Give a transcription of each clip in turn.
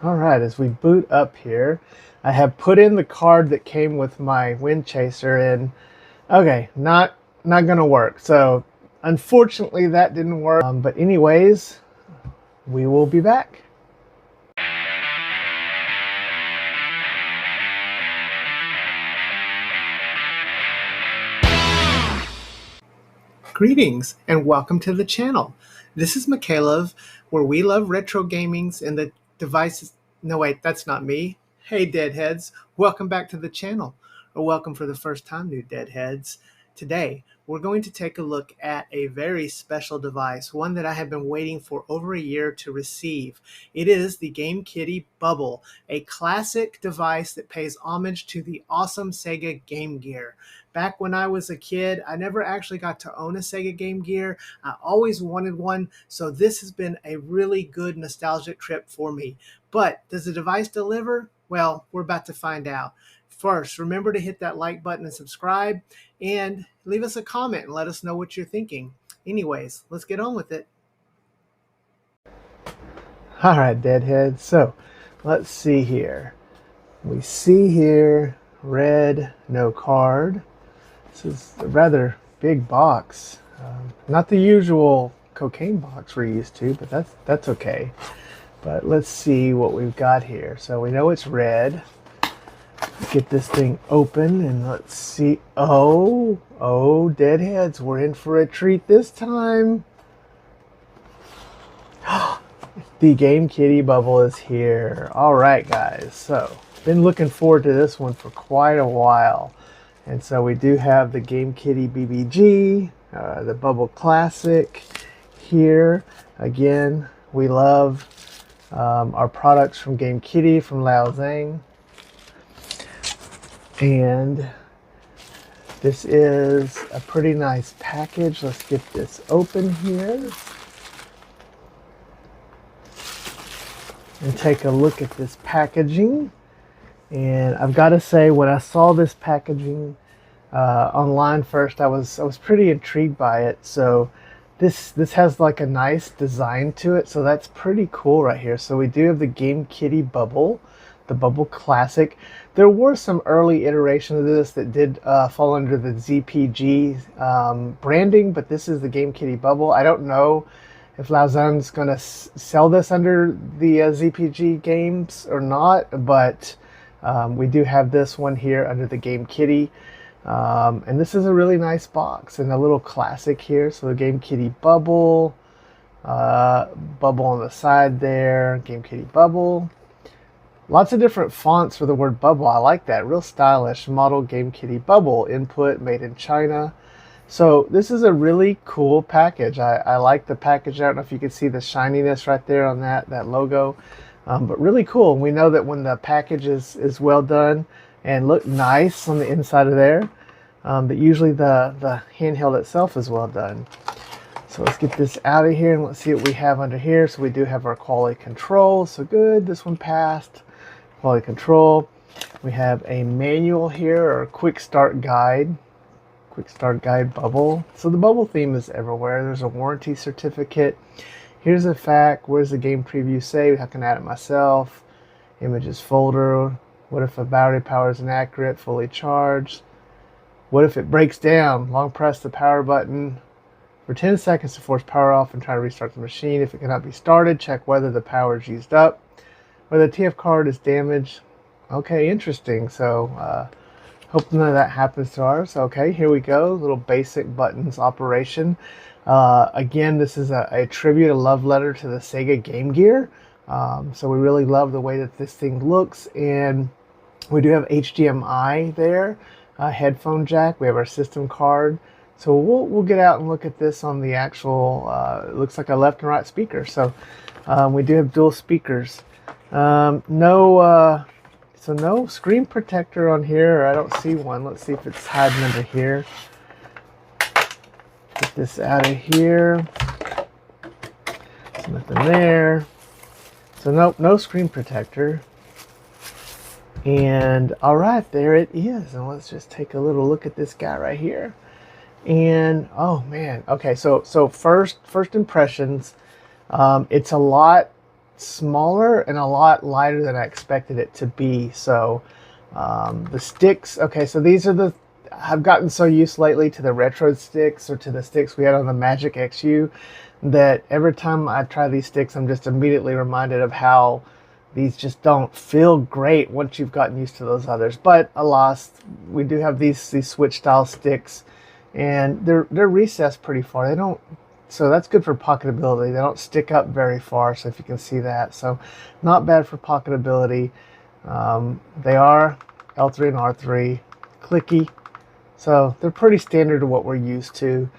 All right, as we boot up here, I have put in the card that came with my Wind Chaser, and okay, not gonna work. So unfortunately that didn't work. But anyways, we will be back. Greetings and welcome to the channel. This is Mikhailov, where we love retro gamings and the devices. No, wait, that's not me. Hey, Deadheads, welcome back to the channel, or welcome for the first time, new Deadheads. Today, we're going to take a look at a very special device, one that I have been waiting for over a year to receive. It is the Game Kiddy Bubble, a classic device that pays homage to the awesome Sega Game Gear. Back when I was a kid, I never actually got to own a Sega Game Gear. I always wanted one, so this has been a really good nostalgic trip for me. But does the device deliver? Well, we're about to find out. First, remember to hit that like button and subscribe, and leave us a comment and let us know what you're thinking. Anyways, let's get on with it. All right, Deadheads. So let's see here. We see here red, no card. This is a rather big box. Not the usual cocaine box we're used to, but that's okay. But let's see what we've got here. So we know it's red. Get this thing open and let's see. Oh, Deadheads, we're in for a treat this time. The Game Kiddy Bubble is here. All right, guys. So been looking forward to this one for quite a while. And so we do have the Game Kiddy BBG, the Bubble Classic here. Again, we love our products from Game Kiddy, from Lao Zhang. And this is a pretty nice package. Let's get this open here and take a look at this packaging. And I've got to say, when I saw this packaging online first, I was pretty intrigued by it. So this has like a nice design to it, so that's pretty cool right here. So we do have the Game Kiddy Bubble, the Bubble Classic. There were some early iterations of this that did fall under the ZPG branding, but this is the Game Kiddy Bubble. I don't know if Lao Zhang's going to sell this under the ZPG games or not, but we do have this one here under the Game Kiddy. And this is a really nice box and a little classic here. So the Game Kiddy Bubble, bubble on the side there, Game Kiddy Bubble. Lots of different fonts for the word bubble. I like that. Real stylish. Model Game Kiddy Bubble. Input made in China. So this is a really cool package. I like the package. I don't know if you can see the shininess right there on that logo. But really cool. We know that when the package is well done and look nice on the inside of there, that usually the handheld itself is well done. So let's get this out of here and let's see what we have under here. So we do have our quality control. So good. This one passed. Quality control. We have a manual here, or a quick start guide. Quick start guide bubble. So the bubble theme is everywhere. There's a warranty certificate. Here's a fact. Where's the game preview saved? How can I add it myself? Images folder. What if a battery power is inaccurate? Fully charged. What if it breaks down? Long press the power button for 10 seconds to force power off and try to restart the machine. If it cannot be started, check whether the power is used up. Whether the TF card is damaged. Okay, interesting. So hope none of that happens to ours. Okay, here we go. Little basic buttons operation. Again, this is a tribute, a love letter to the Sega Game Gear. So we really love the way that this thing looks. And we do have HDMI there, headphone jack. We have our system card. So we'll get out and look at this on the actual, it looks like a left and right speaker. So we do have dual speakers. No screen protector on here. I don't see one. Let's see if it's hiding under here. Get this out of here. There's nothing there. So nope, no screen protector. And all right, there it is. And let's just take a little look at this guy right here. And oh man, okay. So first impressions. It's a lot smaller and a lot lighter than I expected it to be. So the sticks, okay, so these are I've gotten so used lately to the retro sticks or to the sticks we had on the Magic XU that every time I try these sticks, I'm just immediately reminded of how these just don't feel great once you've gotten used to those others. But alas, we do have these Switch style sticks, and they're recessed pretty far. They don't, so that's good for pocketability. They don't stick up very far, so if you can see that, so not bad for pocketability. They are L3 and R3, clicky, so they're pretty standard to what we're used to.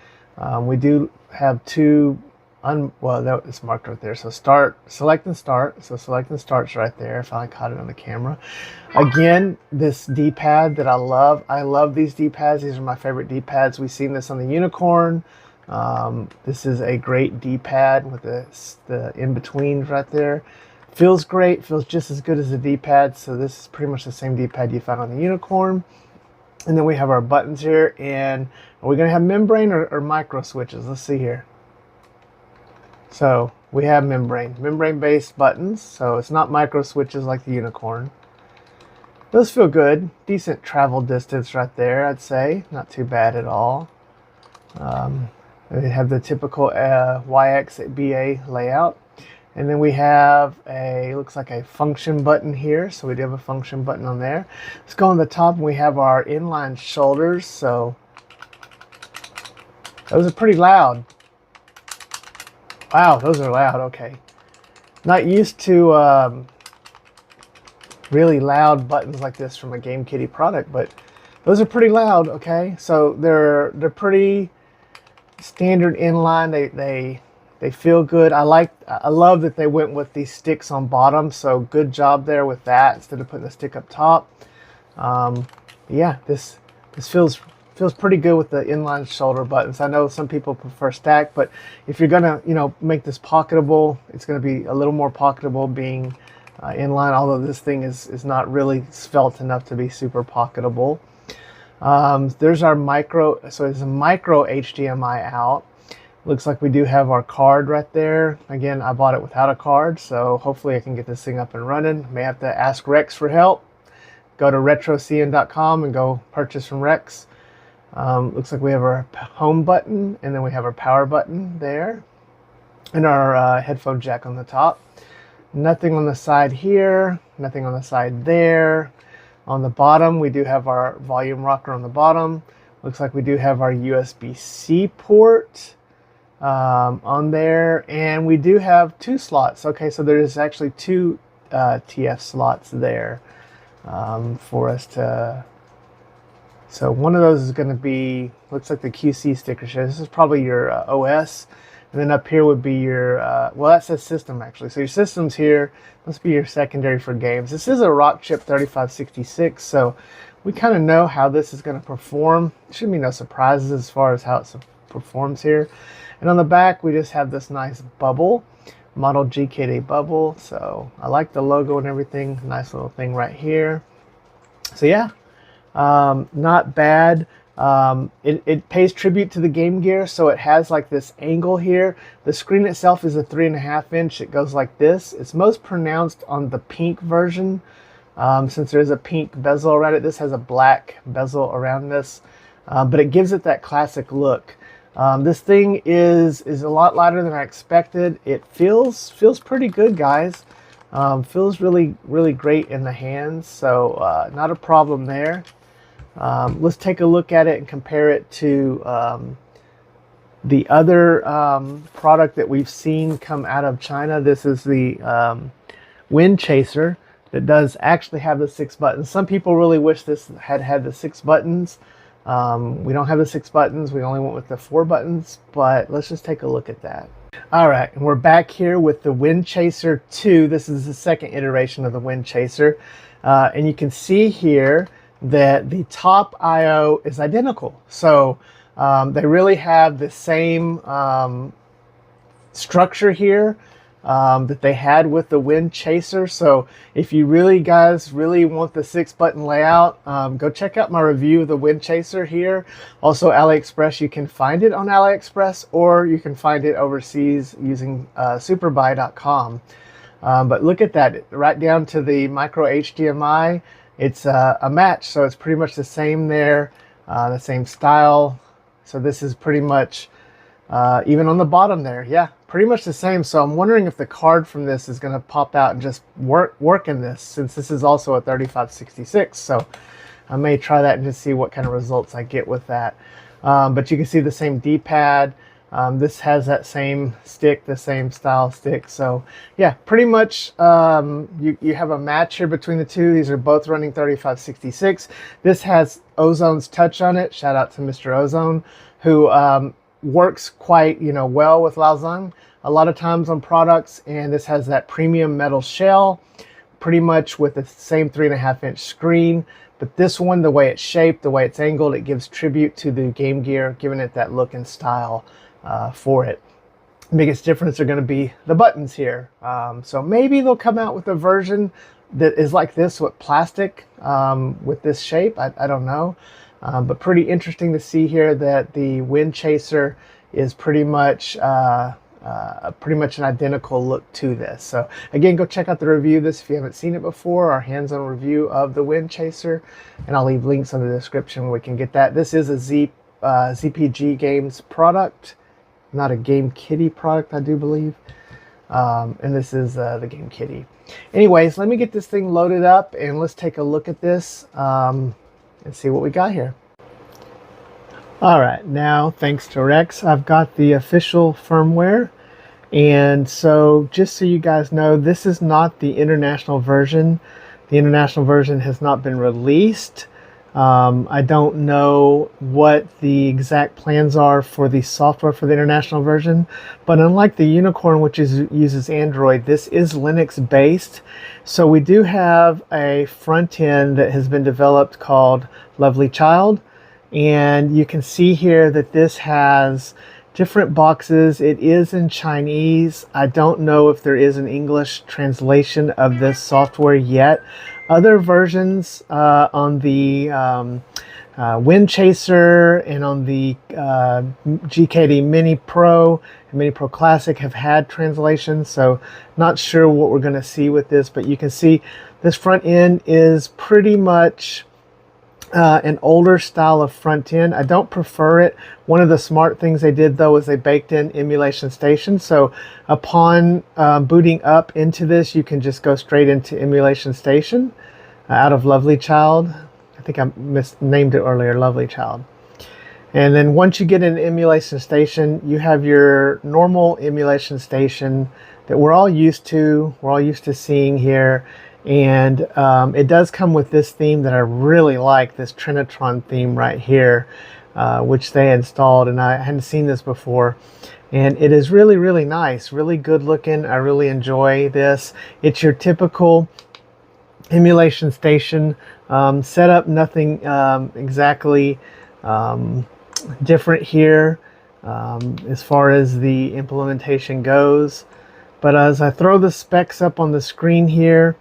We do have two. Well, that is marked right there. So select and start. So select and start's right there. I finally caught it on the camera. Again, this D-pad that I love. I love these D-pads. These are my favorite D-pads. We've seen this on the Unicorn. This is a great D-pad with the in-betweens right there. Feels great. Feels just as good as the D-pad. So this is pretty much the same D-pad you found on the Unicorn. And then we have our buttons here. And are we going to have membrane or micro switches? Let's see here. So we have membrane-based buttons, so it's not micro switches like the Unicorn. Those feel good. Decent travel distance right there, I'd say. Not too bad at all. We have the typical YXBA layout. And then we have looks like a function button here. So we do have a function button on there. Let's go on the top and we have our inline shoulders. So those are pretty loud. Wow, those are loud, okay. Not used to really loud buttons like this from a Game Kiddy product, but those are pretty loud, okay. So they're pretty standard inline. They feel good. I love that they went with these sticks on bottom, so good job there with that instead of putting the stick up top. Yeah, this feels pretty good with the inline shoulder buttons. I know some people prefer stack, but if you're gonna, make this pocketable, it's gonna be a little more pocketable being inline, although this thing is not really svelte enough to be super pocketable. There's our micro, so it's a micro HDMI out. Looks like we do have our card right there. Again, I bought it without a card, so hopefully I can get this thing up and running. May have to ask Rex for help. Go to retrocn.com and go purchase from Rex. Looks like we have our home button, and then we have our power button there, and our headphone jack on the top. Nothing on the side here, nothing on the side there. On the bottom, we do have our volume rocker on the bottom. Looks like we do have our USB-C port on there, and we do have two slots. Okay, so there's actually two TF slots there for us to. So one of those is going to be, looks like the QC sticker shows. This is probably your OS. And then up here would be your, well, that says system actually. So your system's here. Must be your secondary for games. This is a Rockchip 3566. So we kind of know how this is going to perform. Shouldn't be no surprises as far as how it performs here. And on the back, we just have this nice bubble, Model G Kiddy bubble. So I like the logo and everything. Nice little thing right here. So yeah. Not bad. It pays tribute to the Game Gear, so it has like this angle here. The screen itself is a 3.5 inch. It goes like this. It's most pronounced on the pink version, since there's a pink bezel around it. This has a black bezel around this, but it gives it that classic look. This thing is a lot lighter than I expected. It feels pretty good, guys. Feels really great in the hands, so not a problem there. Let's take a look at it and compare it to the other product that we've seen come out of China. This is the Wind Chaser that does actually have the 6 buttons. Some people really wish this had the 6 buttons. We don't have the 6 buttons. We only went with the 4 buttons, but let's just take a look at that. All right, and we're back here with the Wind Chaser 2. This is the second iteration of the Wind Chaser. And you can see here that the top I/O is identical. So they really have the same structure here that they had with the Wind Chaser. So if you guys really want the 6-button layout, go check out my review of the Wind Chaser here. Also AliExpress, you can find it on AliExpress, or you can find it overseas using superbuy.com. But look at that, right down to the micro HDMI. It's a match, so it's pretty much the same there, the same style. So this is pretty much, even on the bottom there, yeah, pretty much the same. So I'm wondering if the card from this is going to pop out and just work in this, since this is also a 3566. So I may try that and just see what kind of results I get with that. But you can see the same D-pad. This has that same stick, the same style stick. So yeah, pretty much you have a match here between the two. These are both running 3566. This has Ozone's touch on it. Shout out to Mr. Ozone, who works quite well with Laozeng a lot of times on products. And this has that premium metal shell, pretty much with the same 3.5-inch screen. But this one, the way it's shaped, the way it's angled, it gives tribute to the Game Gear, giving it that look and style for it. The biggest difference are going to be the buttons here. So maybe they'll come out with a version that is like this with plastic, with this shape. I don't know. But pretty interesting to see here that the Wind Chaser is pretty much an identical look to this. So again, go check out the review of this if you haven't seen it before, our hands-on review of the Wind Chaser, and I'll leave links in the description where we can get that. This is a ZPG Games product, not a Game Kiddy product, I do believe. And this is the Game Kiddy. Anyways, let me get this thing loaded up and let's take a look at this and see what we got here. All right, now thanks to Rex, I've got the official firmware. And so just so you guys know, this is not the international version. The international version has not been released. I don't know what the exact plans are for the software for the international version, but unlike the Unicorn, which uses Android, this is Linux based. So we do have a front end that has been developed called Lovely Child, and you can see here that this has different boxes. It is in Chinese. I don't know if there is an English translation of this software yet. Other versions on the Wind Chaser and on the GKD Mini Pro and Mini Pro Classic have had translations, so not sure what we're going to see with this, but you can see this front end is pretty much an older style of front end. I don't prefer it. One of the smart things they did though is they baked in Emulation Station, so upon booting up into this, you can just go straight into Emulation Station out of Lovely Child. I think I misnamed it earlier, Lovely Child. And then once you get in Emulation Station, you have your normal Emulation Station that we're all used to seeing here. And it does come with this theme that I really like, this Trinitron theme right here, which they installed, and I hadn't seen this before. And it is really, really nice, really good looking. I really enjoy this. It's your typical Emulation Station setup, nothing exactly different here as far as the implementation goes. But as I throw the specs up on the screen here,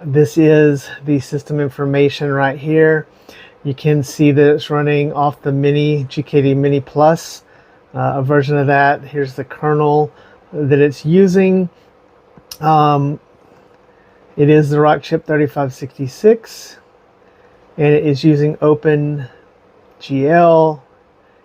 this is the system information right here. You can see that it's running off the Mini GKD Mini Plus, a version of that. Here's the kernel that it's using. It is the Rockchip 3566, and it is using OpenGL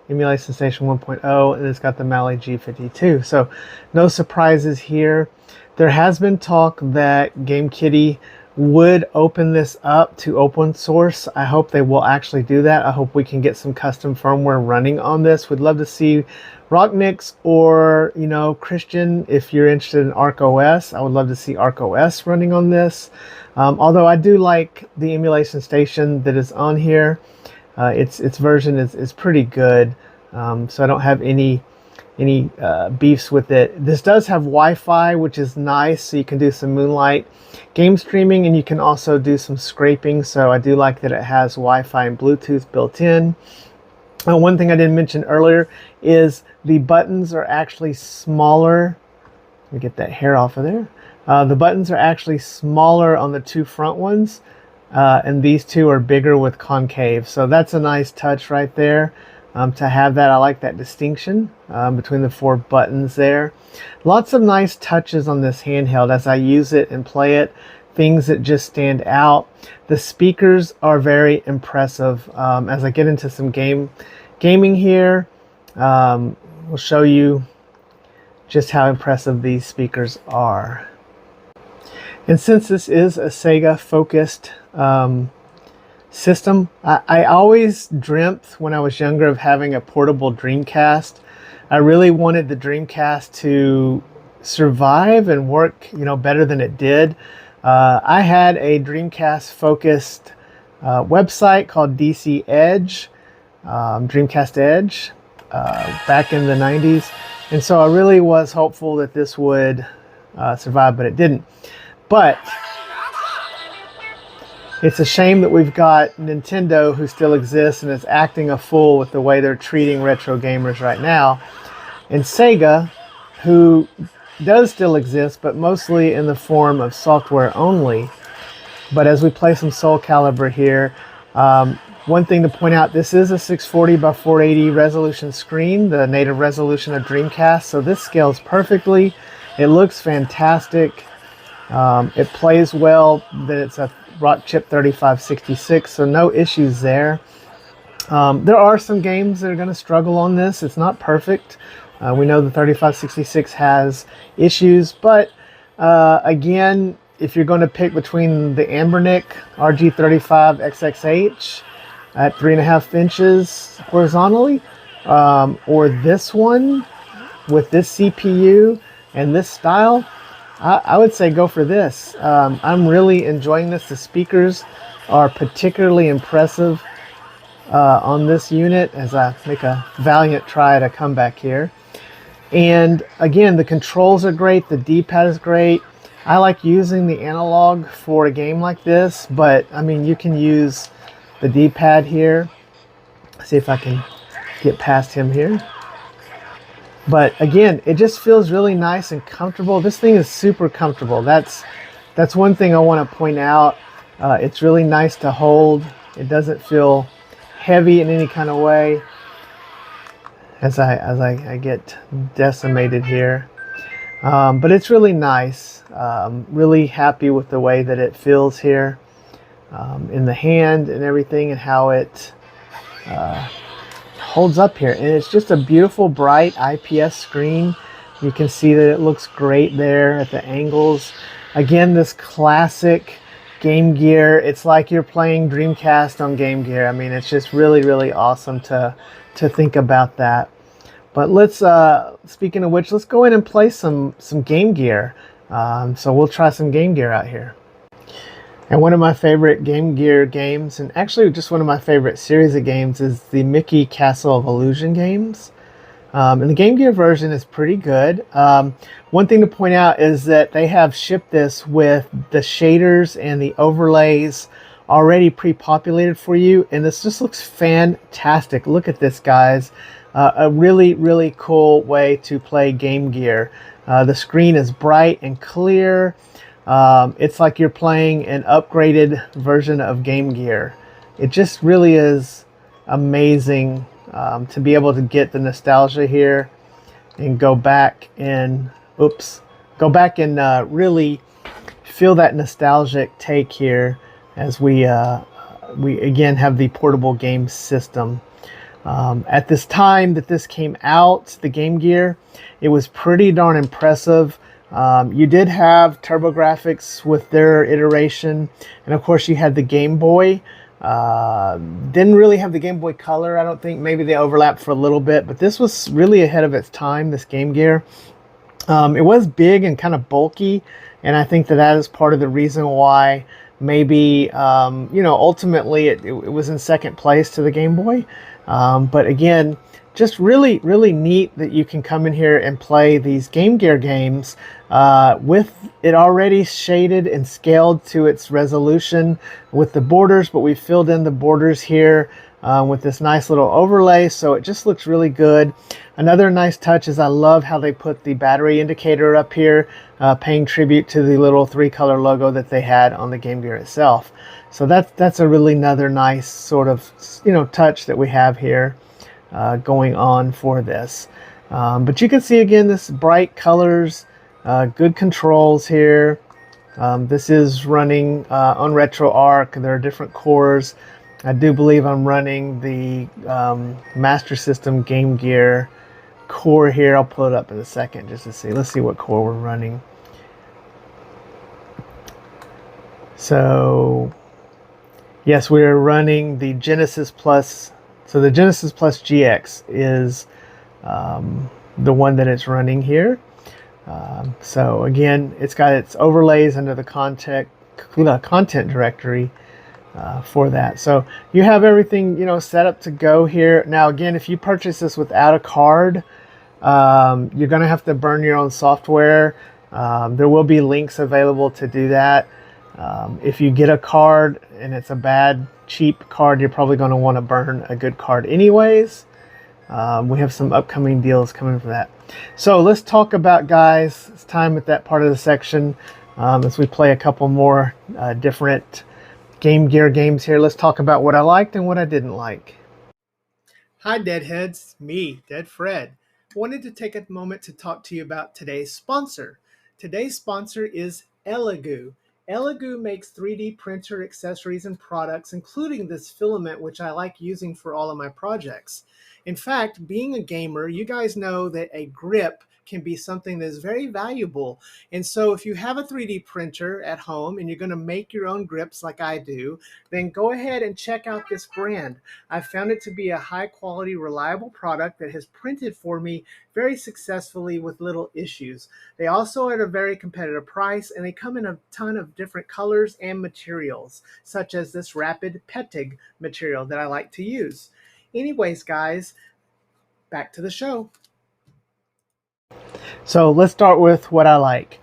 Emulation Station 1.0, and it's got the Mali G52. So no surprises here. There has been talk that GameKitty would open this up to open source. I hope they will actually do that. I hope we can get some custom firmware running on this. We'd love to see Rocknix or, Christian, if you're interested in ArcOS. I would love to see ArcOS running on this. Although I do like the Emulation Station that is on here. Its version is pretty good. So I don't have any beefs with it. This does have Wi-Fi, which is nice, so you can do some Moonlight game streaming, and you can also do some scraping. So I do like that it has Wi-Fi and Bluetooth built in. One thing I didn't mention earlier is the buttons are actually smaller. Let me get that hair off of there. The buttons are actually smaller on the two front ones, and these two are bigger with concave. So that's a nice touch right there. to have that. I like that distinction between the 4 buttons there. Lots of nice touches on this handheld as I use it and play it. Things that just stand out. The speakers are very impressive. As I get into some gaming here, we'll show you just how impressive these speakers are. And since this is a Sega focused system, I always dreamt when I was younger of having a portable Dreamcast. I really wanted the Dreamcast to survive and work, better than it did. I had a Dreamcast focused website called DC Edge, Dreamcast Edge, back in the 90s. And so I really was hopeful that this would survive, but it didn't. But it's a shame that we've got Nintendo, who still exists and is acting a fool with the way they're treating retro gamers right now, and Sega, who does still exist, but mostly in the form of software only. But as we play some Soul Calibur here, one thing to point out, this is a 640 by 480 resolution screen, the native resolution of Dreamcast, so this scales perfectly. It looks fantastic. It plays well. That it's a Rock Chip 3566, so no issues there. There are some games that are going to struggle on this. It's not perfect. We know the 3566 has issues, but again, if you're going to pick between the Ambernic RG35XXH at 3.5 inches horizontally, or this one with this CPU and this style, I would say go for this. I'm really enjoying this. The speakers are particularly impressive on this unit as I make a valiant try to come back here. And again, the controls are great. The D-pad is great. I like using the analog for a game like this, but I mean, you can use the D-pad here. See if I can get past him here. But again, it just feels really nice and comfortable. This thing is super comfortable. That's one thing I want to point out. It's really nice to hold. It doesn't feel heavy in any kind of way as I get decimated here. But it's really nice. Really happy with the way that it feels here in the hand and everything, and how it holds up here. And it's just a beautiful bright IPS screen. You can see that it looks great there at the angles. Again, this classic Game Gear. It's like you're playing Dreamcast on Game Gear. I mean, it's just really, really awesome to think about that. But let's, speaking of which, let's go in and play some Game Gear. So we'll try some Game Gear out here. And one of my favorite Game Gear games, and actually just one of my favorite series of games, is the Mickey Castle of Illusion games. And the Game Gear version is pretty good. One thing to point out is that they have shipped this with the shaders and the overlays already pre-populated for you, and this just looks fantastic. Look at this, guys. A really, really cool way to play Game Gear. The screen is bright and clear. It's like you're playing an upgraded version of Game Gear. It just really is amazing to be able to get the nostalgia here and go back and really feel that nostalgic take here as we again have the portable game system. At this time that this came out, the Game Gear, it was pretty darn impressive. You did have TurboGrafx with their iteration, and of course you had the Game Boy. Didn't really have the Game Boy Color, I don't think. Maybe they overlapped for a little bit, but this was really ahead of its time, this Game Gear. It was big and kind of bulky, and I think that is part of the reason why maybe, ultimately it was in second place to the Game Boy. But again, just really, really neat that you can come in here and play these Game Gear games with it already shaded and scaled to its resolution with the borders, but we filled in the borders here with this nice little overlay, so it just looks really good. Another nice touch is I love how they put the battery indicator up here, paying tribute to the little 3-color logo that they had on the Game Gear itself. So that's a really another nice sort of touch that we have here. going on for this. But you can see again this bright colors, good controls here. This is running on RetroArch. There are different cores. I do believe I'm running the Master System Game Gear core here. I'll pull it up in a second just to see. Let's see what core we're running. So yes, we are running the Genesis Plus. So the Genesis Plus GX is the one that it's running here. So again, it's got its overlays under the content directory for that. So you have everything, you know, set up to go here. Now again, if you purchase this without a card, you're going to have to burn your own software. There will be links available to do that. If you get a card and it's a bad, cheap card, you're probably going to want to burn a good card anyways. We have some upcoming deals coming for that. So let's talk about, guys, it's time at that part of the section as we play a couple more different Game Gear games here. Let's talk about what I liked and what I didn't like. Hi Deadheads, me, Dead Fred. Wanted to take a moment to talk to you about today's sponsor. Today's sponsor is Elegoo. Elegoo makes 3D printer accessories and products, including this filament, which I like using for all of my projects. In fact, being a gamer, you guys know that a grip can be something that is very valuable. And so if you have a 3D printer at home and you're going to make your own grips like I do, then go ahead and check out this brand. I found it to be a high quality, reliable product that has printed for me very successfully with little issues. They also are at a very competitive price, and they come in a ton of different colors and materials, such as this rapid petting material that I like to use. Anyways, guys, back to the show. So let's start with what I like.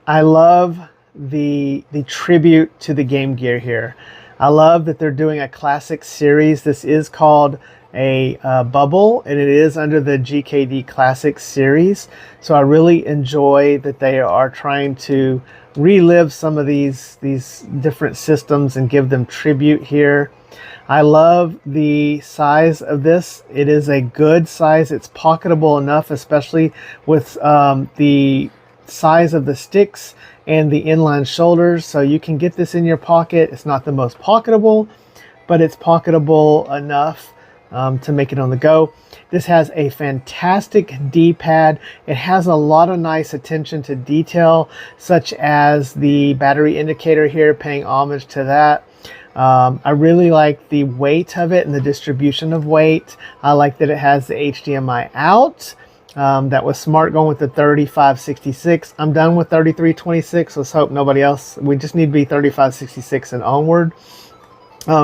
I love the tribute to the Game Gear here. I love that they're doing a classic series. This is called a bubble, and it is under the GKD Classic series. So I really enjoy that they are trying to relive some of these different systems and give them tribute here. I love the size of this. It is a good size. It's pocketable enough, especially with the size of the sticks and the inline shoulders. So you can get this in your pocket. It's not the most pocketable, but it's pocketable enough to make it on the go. This has a fantastic D-pad. It has a lot of nice attention to detail, such as the battery indicator here, paying homage to that. I really like the weight of it and the distribution of weight. I like that it has the HDMI out. That was smart going with the 3566. I'm done with 3326. Let's hope nobody else. We just need to be 3566 and onward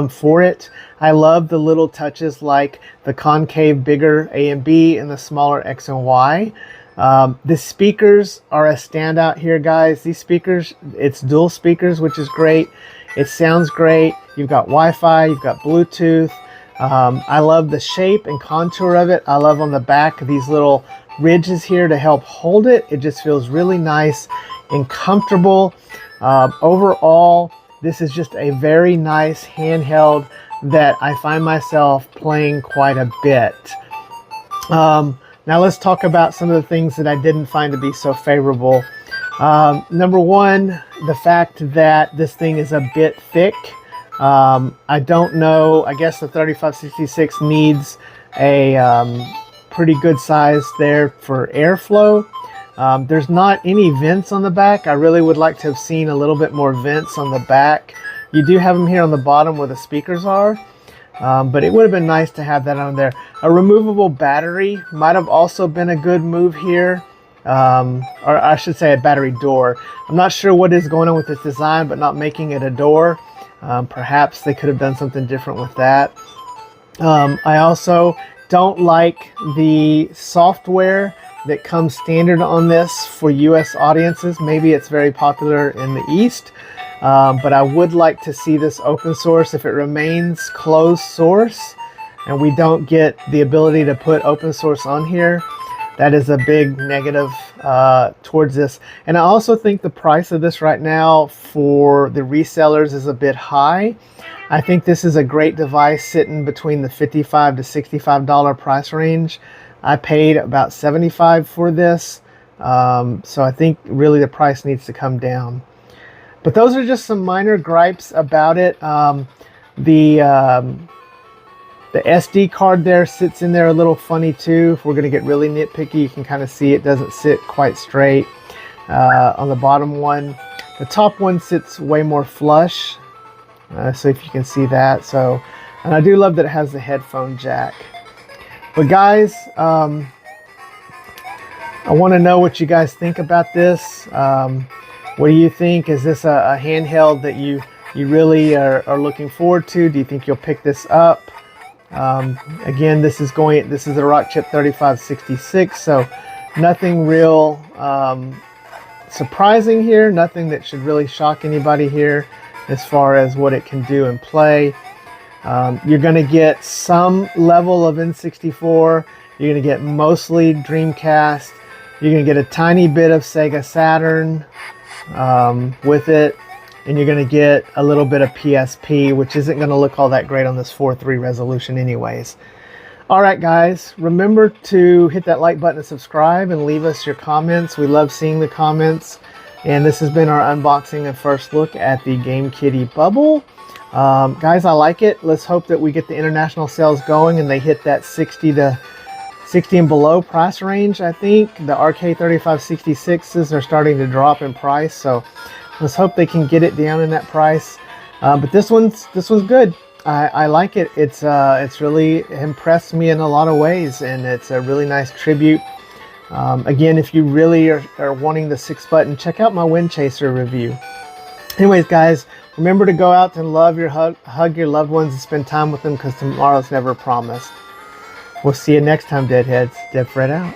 for it. I love the little touches like the concave bigger A and B and the smaller X and Y. The speakers are a standout here, guys. These speakers, it's dual speakers, which is great. It sounds great. You've got Wi-Fi, you've got Bluetooth. I love the shape and contour of it. I love on the back these little ridges here to help hold it. It just feels really nice and comfortable. Overall, this is just a very nice handheld that I find myself playing quite a bit. Now let's talk about some of the things that I didn't find to be so favorable. Number one, the fact that this thing is a bit thick. I don't know, I guess the 3566 needs a pretty good size there for airflow. There's not any vents on the back. I really would like to have seen a little bit more vents on the back. You do have them here on the bottom where the speakers are, but it would have been nice to have that on there. A removable battery might have also been a good move here. Or I should say a battery door. I'm not sure what is going on with this design, but not making it a door. Perhaps they could have done something different with that. I also don't like the software that comes standard on this for US audiences. Maybe it's very popular in the East, but I would like to see this open source. If it remains closed source and we don't get the ability to put open source on here, that is a big negative towards this. And I also think the price of this right now for the resellers is a bit high. I think this is a great device sitting between the $55 to $65 price range. I paid about $75 for this, so I think really the price needs to come down. But those are just some minor gripes about it. The SD card there sits in there a little funny too. If we're going to get really nitpicky, you can kind of see it doesn't sit quite straight on the bottom one. The top one sits way more flush. So if you can see that. So, and I do love that it has the headphone jack. But guys, I want to know what you guys think about this. What do you think? Is this a handheld that you really are looking forward to? Do you think you'll pick this up? Again, this is a Rockchip 3566, so nothing real surprising here. Nothing that should really shock anybody here as far as what it can do and play. You're going to get some level of N64. You're going to get mostly Dreamcast. You're going to get a tiny bit of Sega Saturn with it. And you're going to get a little bit of PSP, which isn't going to look all that great on this 4:3 resolution anyways. Alright guys, remember to hit that like button and subscribe and leave us your comments. We love seeing the comments. And this has been our unboxing and first look at the Game Kiddy Bubble. Guys, I like it. Let's hope that we get the international sales going and they hit that 60 and below price range. I think the RK3566s are starting to drop in price, so let's hope they can get it down in that price. But this one's good. I like it. It's really impressed me in a lot of ways, and it's a really nice tribute. Again, if you really are wanting the 6-button, check out my Wind Chaser review. Anyways, guys, remember to go out and hug your loved ones and spend time with them, because tomorrow's never promised. We'll see you next time, Deadheads. Dead Fred out.